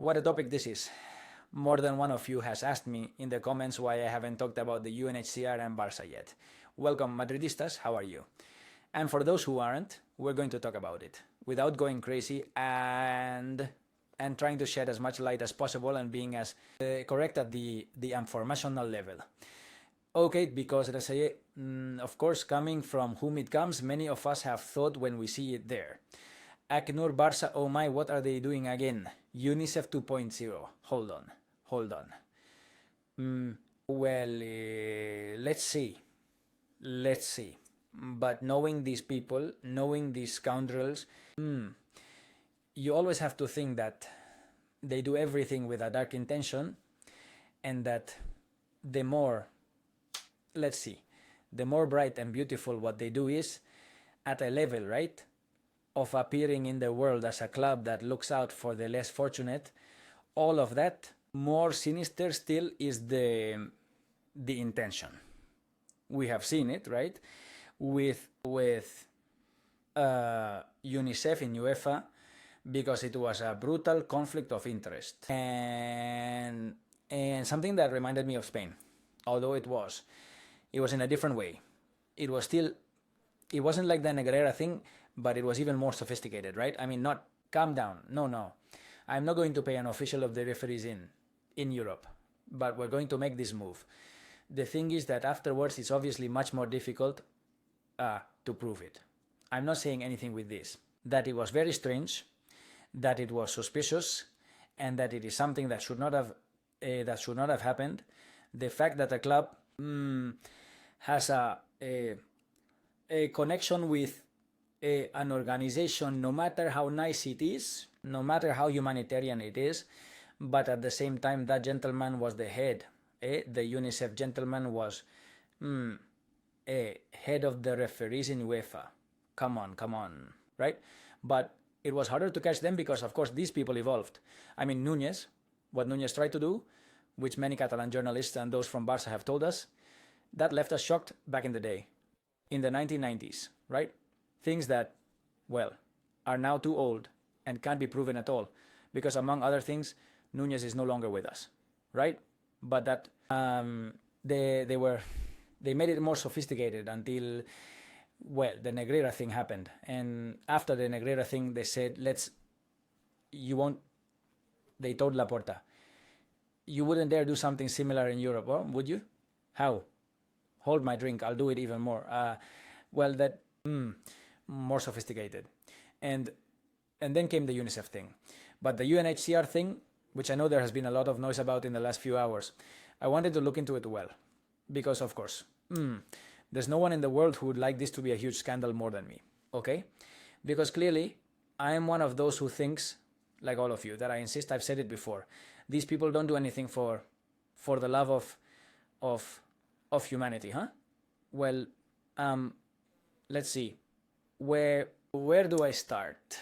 What a topic this is. More than one of you has asked me in the comments why I haven't talked about the Unhcr and Barça yet. Welcome Madridistas, how are you? And for those who aren't, we're going to talk about it without going crazy and trying to shed as much light as possible and being as correct at the informational level. Okay, because as I say, of course, coming from whom it comes, many of us have thought when we see it there. Acnur Barça, oh my, what are they doing again? Unicef 2.0. Hold on. Let's see. But knowing these people, knowing these scoundrels, you always have to think that they do everything with a dark intention, and that the more, the more bright and beautiful what they do is, at a level, right, of appearing in the world as a club that looks out for the less fortunate, all of that, more sinister still is the intention. We have seen it, right, with Unicef in UEFA, because it was a brutal conflict of interest, and something that reminded me of Spain, although it was in a different way. It wasn't like the Negreira thing, but it was even more sophisticated, right? I mean, not calm down, no, I'm not going to pay an official of the referees in Europe, but we're going to make this move. The thing is that afterwards it's obviously much more difficult to prove it. I'm not saying anything with this, that it was very strange, that it was suspicious, and that it is something that should not have happened. The fact that a club has a connection with an organization, no matter how nice it is, no matter how humanitarian it is, but at the same time that gentleman was the head. The UNICEF gentleman was head of the referees in UEFA. Come on, right? But it was harder to catch them because, of course, these people evolved. I mean, what Núñez tried to do, which many Catalan journalists and those from Barça have told us, that left us shocked back in the day, in the 1990s, right? Things that, well, are now too old and can't be proven at all, because among other things, Núñez is no longer with us, right? But that they made it more sophisticated until, well, the Negreira thing happened, and after the Negreira thing, they said, they told Laporta, you wouldn't dare do something similar in Europe, or would you? How? Hold my drink, I'll do it even more. More sophisticated. And then came the UNICEF thing. But the UNHCR thing, which I know there has been a lot of noise about in the last few hours, I wanted to look into it well. Because, of course, there's no one in the world who would like this to be a huge scandal more than me, okay? Because clearly, I am one of those who thinks, like all of you, that I insist, I've said it before, these people don't do anything for the love of humanity, huh? Well, let's see. Where do I start?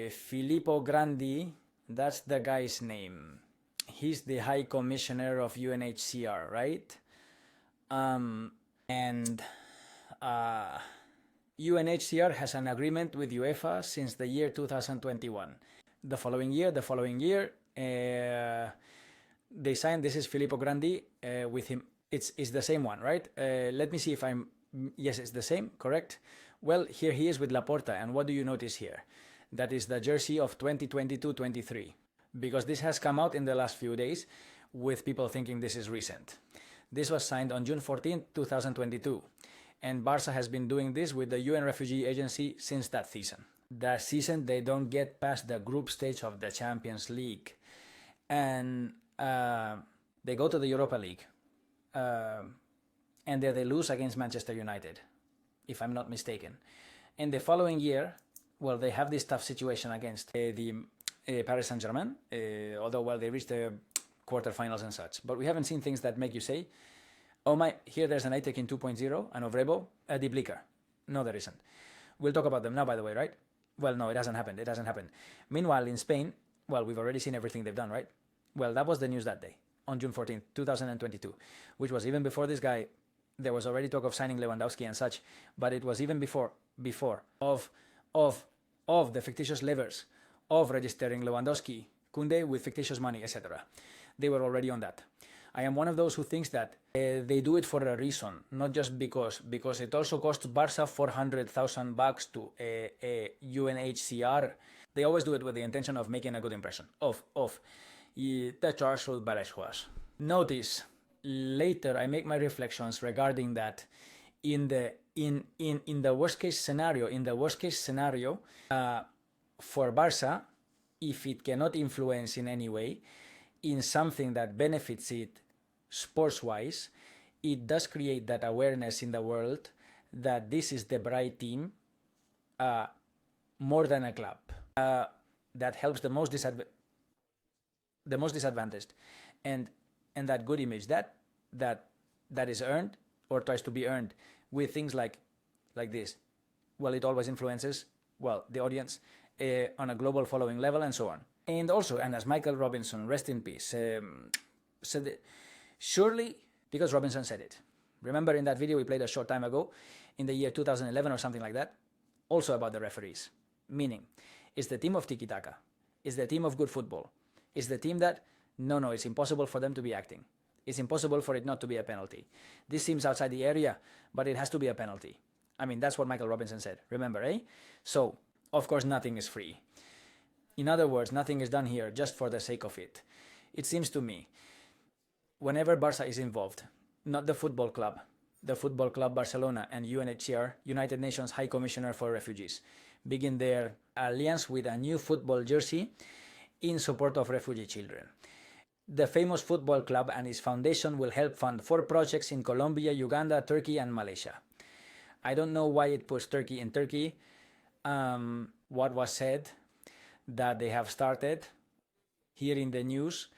Filippo Grandi, that's the guy's name. He's the High Commissioner of UNHCR, right? UNHCR has an agreement with UEFA since the year 2021. The following year, they signed, this is Filippo Grandi, with him. It's the same one, right? Let me see if yes, it's the same, correct? Well, here he is with Laporta, and what do you notice here? That is the jersey of 2022-23, because this has come out in the last few days with people thinking this is recent. This was signed on June 14, 2022, and Barça has been doing this with the UN Refugee Agency since that season. That season, they don't get past the group stage of the Champions League, and they go to the Europa League, and there they lose against Manchester United, if I'm not mistaken. In the following year, well, they have this tough situation against the Paris Saint-Germain, although, well, they reached the quarterfinals and such. But we haven't seen things that make you say, oh my, here there's an Aitek in 2.0, an Ovrebo, a Diblica. No, there isn't. We'll talk about them now, by the way, right? Well, no, it hasn't happened. Meanwhile, in Spain, well, we've already seen everything they've done, right? Well, that was the news that day, on June 14th, 2022, which was even before this guy. There was already talk of signing Lewandowski and such, but it was even before of the fictitious levers of registering Lewandowski Koundé with fictitious money, etc. They were already on that. I am one of those who thinks that they do it for a reason, not just because it also costs Barça $400,000 to UNHCR. They always do it with the intention of making a good impression. The charge with Balashwas. Notice later I make my reflections regarding that in the worst case scenario, for Barça, if it cannot influence in any way in something that benefits it sports-wise, it does create that awareness in the world that this is the bright team more than a club that helps the most disadvantaged, and that good image that is earned or tries to be earned with things like this. Well, it always influences the audience on a global following level and so on. And also, and as Michael Robinson, rest in peace, said it, surely, because Robinson said it. Remember in that video we played a short time ago, in the year 2011 or something like that, also about the referees. Meaning, it's the team of tiki-taka, it's the team of good football, it's the team that, no, it's impossible for them to be acting. It's impossible for it not to be a penalty. This seems outside the area, but it has to be a penalty. I mean, that's what Michael Robinson said, remember, eh? So, of course, nothing is free. In other words, nothing is done here just for the sake of it. It seems to me, whenever Barça is involved, not the football club Barcelona and UNHCR, United Nations High Commissioner for Refugees, begin their alliance with a new football jersey in support of refugee children. The famous football club and its foundation will help fund 4 projects in Colombia, Uganda, Turkey, and Malaysia. I don't know why it puts Turkey in Turkey. What was said that they have started here in the news,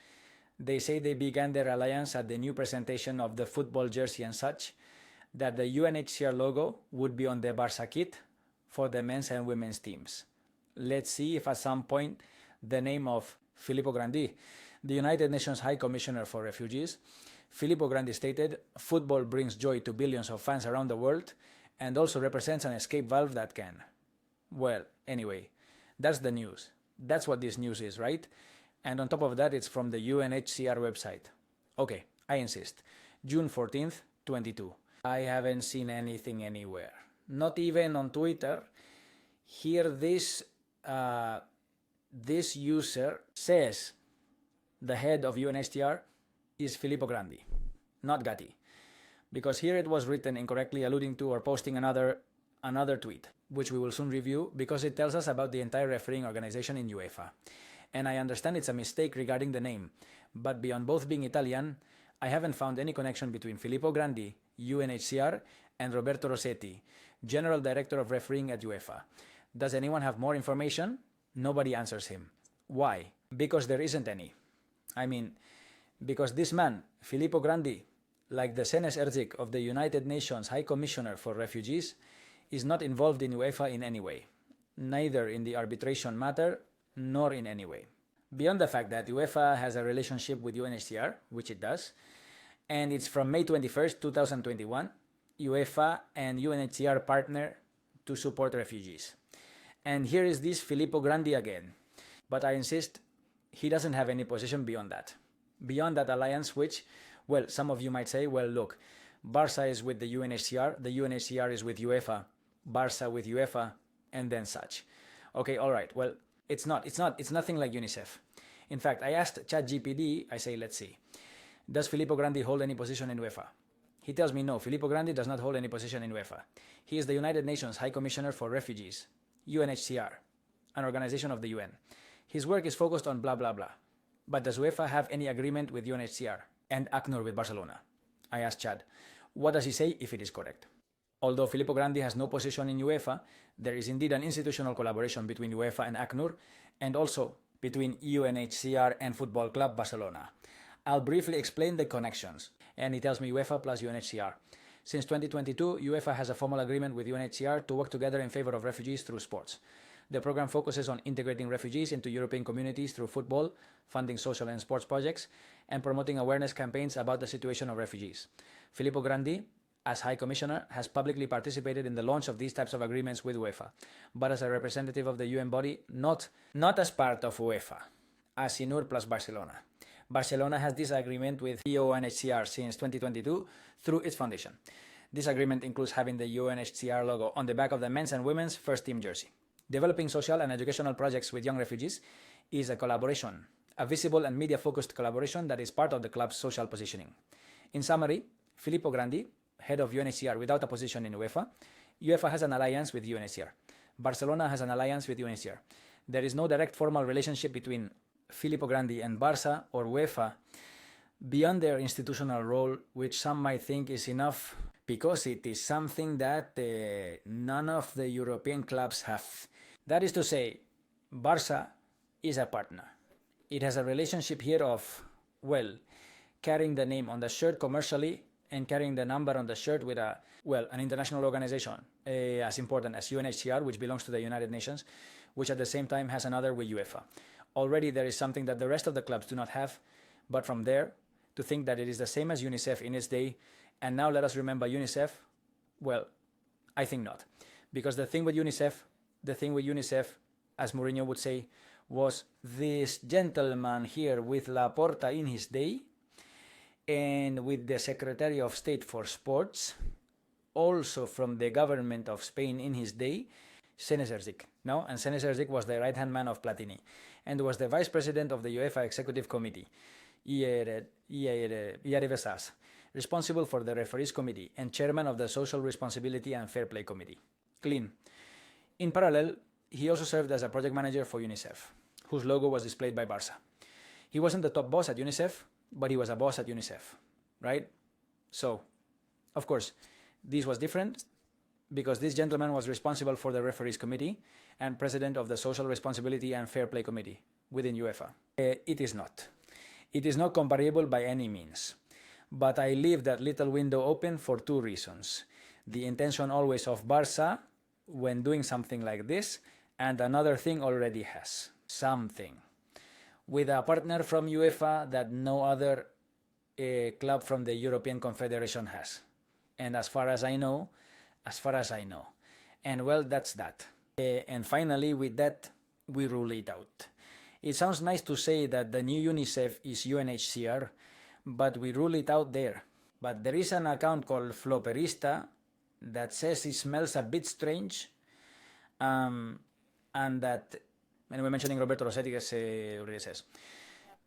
they say they began their alliance at the new presentation of the football jersey and such, that the UNHCR logo would be on the Barça kit for the men's and women's teams. Let's see if at some point the name of Filippo Grandi, the United Nations High Commissioner for Refugees, Filippo Grandi stated, "Football brings joy to billions of fans around the world and also represents an escape valve that can." Well, anyway, that's the news. That's what this news is, right? And on top of that, it's from the UNHCR website. Okay, I insist. June 14th, 22. I haven't seen anything anywhere. Not even on Twitter. Here this user says the head of UNHCR is Filippo Grandi, not Gatti. Because here it was written incorrectly, alluding to or posting another tweet, which we will soon review because it tells us about the entire refereeing organization in UEFA. And I understand it's a mistake regarding the name, but beyond both being Italian, I haven't found any connection between Filippo Grandi, UNHCR, and Roberto Rossetti, General Director of Refereeing at UEFA. Does anyone have more information? Nobody answers him. Why? Because there isn't any. I mean, because this man, Filippo Grandi, like the Senes Erzik of the United Nations High Commissioner for Refugees, is not involved in UEFA in any way, neither in the arbitration matter nor in any way. Beyond the fact that UEFA has a relationship with UNHCR, which it does, and it's from May 21st, 2021, UEFA and UNHCR partner to support refugees. And here is this Filippo Grandi again. But I insist, he doesn't have any position beyond that. Beyond that alliance, which, well, some of you might say, well, look, Barça is with the UNHCR is with UEFA, Barça with UEFA, and then such. Okay, all right, well, it's nothing like Unicef. In fact, I asked ChatGPT, I say, let's see, does Filippo Grandi hold any position in UEFA? He tells me no, Filippo Grandi does not hold any position in UEFA. He is the United Nations High Commissioner for Refugees, UNHCR, an organization of the UN. His work is focused on blah, blah, blah. But does UEFA have any agreement with UNHCR and ACNUR with Barcelona? I asked Chad, what does he say if it is correct? Although Filippo Grandi has no position in UEFA, there is indeed an institutional collaboration between UEFA and ACNUR, and also between UNHCR and Football Club Barcelona. I'll briefly explain the connections, and he tells me UEFA plus UNHCR. Since 2022, UEFA has a formal agreement with UNHCR to work together in favor of refugees through sports. The program focuses on integrating refugees into European communities through football, funding social and sports projects, and promoting awareness campaigns about the situation of refugees. Filippo Grandi, as High Commissioner, has publicly participated in the launch of these types of agreements with UEFA, but as a representative of the UN body, not as part of UEFA. Asinur plus Barcelona. Barcelona has this agreement with the Unhcr since 2022 through its foundation. This agreement includes having the UNHCR logo on the back of the men's and women's first team jersey. Developing social and educational projects with young refugees is a collaboration, a visible and media-focused collaboration that is part of the club's social positioning. In summary, Filippo Grandi, head of UNHCR without a position in UEFA, UEFA has an alliance with UNHCR. Barcelona has an alliance with UNHCR. There is no direct formal relationship between Filippo Grandi and Barça or UEFA beyond their institutional role, which some might think is enough because it is something that none of the European clubs have. That is to say, Barça is a partner. It has a relationship here of, well, carrying the name on the shirt commercially and carrying the number on the shirt with an international organization as important as UNHCR, which belongs to the United Nations, which at the same time has another with UEFA. Already there is something that the rest of the clubs do not have, but from there to think that it is the same as Unicef in its day, and now let us remember Unicef, well, I think not. Because the thing with Unicef, as Mourinho would say, was this gentleman here with Laporta in his day, and with the Secretary of State for Sports, also from the government of Spain in his day, Seneserzic. No? And Seneserzic was the right-hand man of Platini, and was the vice president of the UEFA Executive Committee, IARVSAS, responsible for the referees committee, and chairman of the Social Responsibility and Fair Play Committee. Clean. In parallel, he also served as a project manager for UNICEF, whose logo was displayed by Barça. He wasn't the top boss at UNICEF, but he was a boss at UNICEF, right? So, of course, this was different because this gentleman was responsible for the referees committee and president of the Social Responsibility and Fair Play Committee within UEFA. It is not. It is not comparable by any means. But I leave that little window open for two reasons. The intention always of Barça when doing something like this, and another thing already has. Something. With a partner from UEFA that no other club from the European Confederation has. And as far as I know. And well, that's that. And finally, with that, we rule it out. It sounds nice to say that the new UNICEF is UNHCR, but we rule it out there. But there is an account called Floperista that says it smells a bit strange, and that, and we're mentioning Roberto Rossetti, as already says,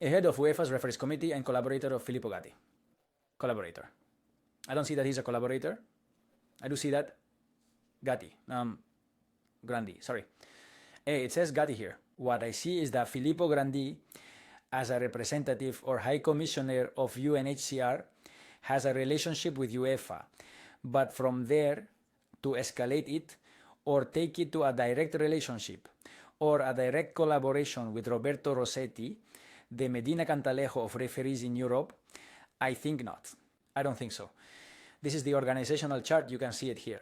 a head of UEFA's referees committee and collaborator of Filippo Gatti. Collaborator. I don't see that he's a collaborator. I do see that Grandi, sorry. It says Gatti here. What I see is that Filippo Grandi, as a representative or high commissioner of UNHCR, has a relationship with UEFA, but from there to escalate it or take it to a direct relationship or a direct collaboration with Roberto Rossetti, the Medina Cantalejo of referees in Europe, I think not. I don't think so. This is the organizational chart, you can see it here.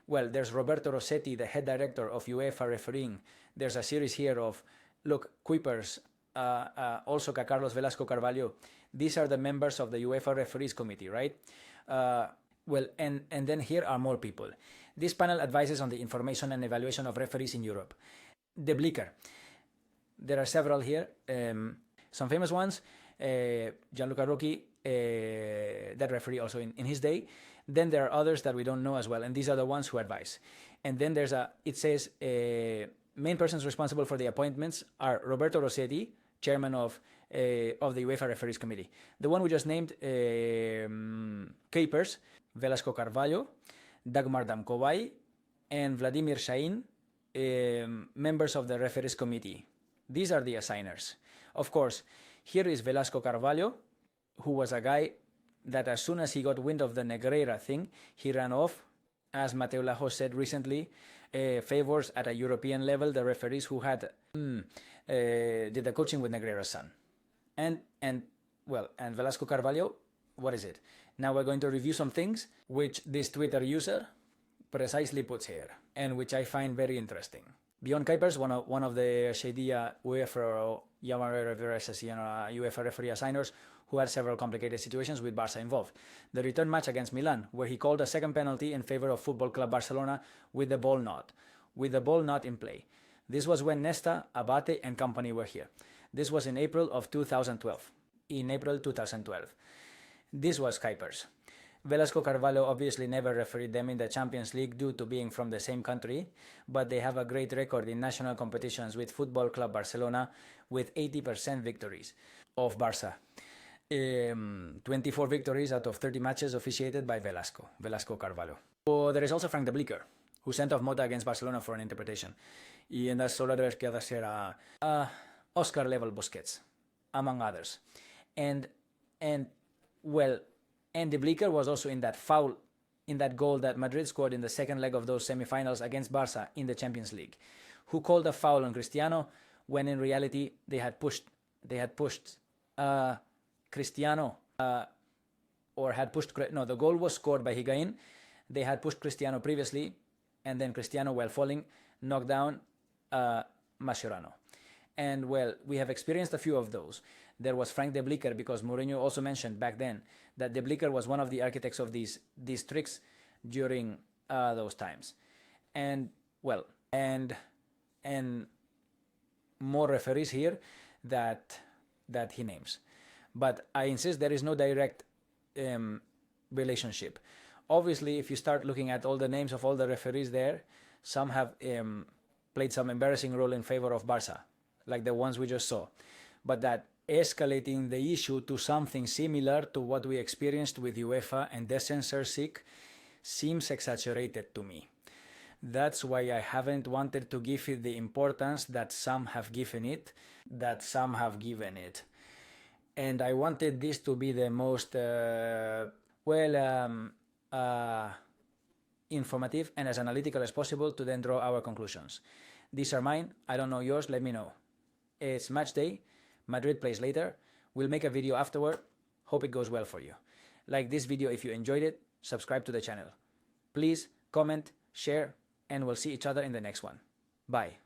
Well, there's Roberto Rossetti, the head director of UEFA refereeing. There's a series here of, look, Kuipers, also Carlos Velasco Carvalho. These are the members of the UEFA referees committee, right? Well, and then here are more people. This panel advises on the information and evaluation of referees in Europe. The Blicker. There are several here. Some famous ones. Gianluca Rocchi, that referee also in his day. Then there are others that we don't know as well, and these are the ones who advise. And then there's it says, main persons responsible for the appointments are Roberto Rossetti, chairman of the UEFA Referees Committee. The one we just named, Kuipers, Velasco Carvalho, Dagmar Damkovai, and Vladimir Shain, members of the Referees Committee. These are the assigners. Of course, here is Velasco Carvalho, who was a guy that as soon as he got wind of the Negreira thing, he ran off. As Mateo Lajo said recently, favors at a European level the referees who had did the coaching with Negreira's son. And Velasco Carvalho, what is it? Now we're going to review some things which this Twitter user precisely puts here, and which I find very interesting. Beyond Kuipers, one of the Sheidia UEFA UEFA referee assigners who had several complicated situations with Barça involved. The return match against Milan, where he called a second penalty in favor of Football Club Barcelona with the ball not in play. This was when Nesta, Abate and company were here. This was in April of 2012. In April 2012. This was Kuipers. Velasco Carvalho obviously never refereed them in the Champions League due to being from the same country, but they have a great record in national competitions with Football Club Barcelona with 80% victories of Barça. 24 victories out of 30 matches officiated by Velasco Carvalho. So there is also Frank de Bleecker, who sent off Mota against Barcelona for an interpretation. Y en las soladores que era Oscar level Busquets, among others. And de Bleecker was also in that foul, in that goal that Madrid scored in the second leg of those semifinals against Barça in the Champions League, who called a foul on Cristiano when in reality they had pushed Cristiano, the goal was scored by Higuain. They had pushed Cristiano previously, and then Cristiano, while falling, knocked down Mascherano. And well, we have experienced a few of those. There was Frank de Bleecker, because Mourinho also mentioned back then that de Bleecker was one of the architects of these tricks during those times. And well, and more referees here that he names. But I insist there is no direct relationship. Obviously, if you start looking at all the names of all the referees there, some have played some embarrassing role in favor of Barça, like the ones we just saw. But that escalating the issue to something similar to what we experienced with UEFA and their censorship seems exaggerated to me. That's why I haven't wanted to give it the importance that some have given it. And I wanted this to be the most informative and as analytical as possible to then draw our conclusions. These are mine. I don't know yours. Let me know. It's match day. Madrid plays later. We'll make a video afterward. Hope it goes well for you. Like this video if you enjoyed it. Subscribe to the channel. Please comment, share, and we'll see each other in the next one. Bye.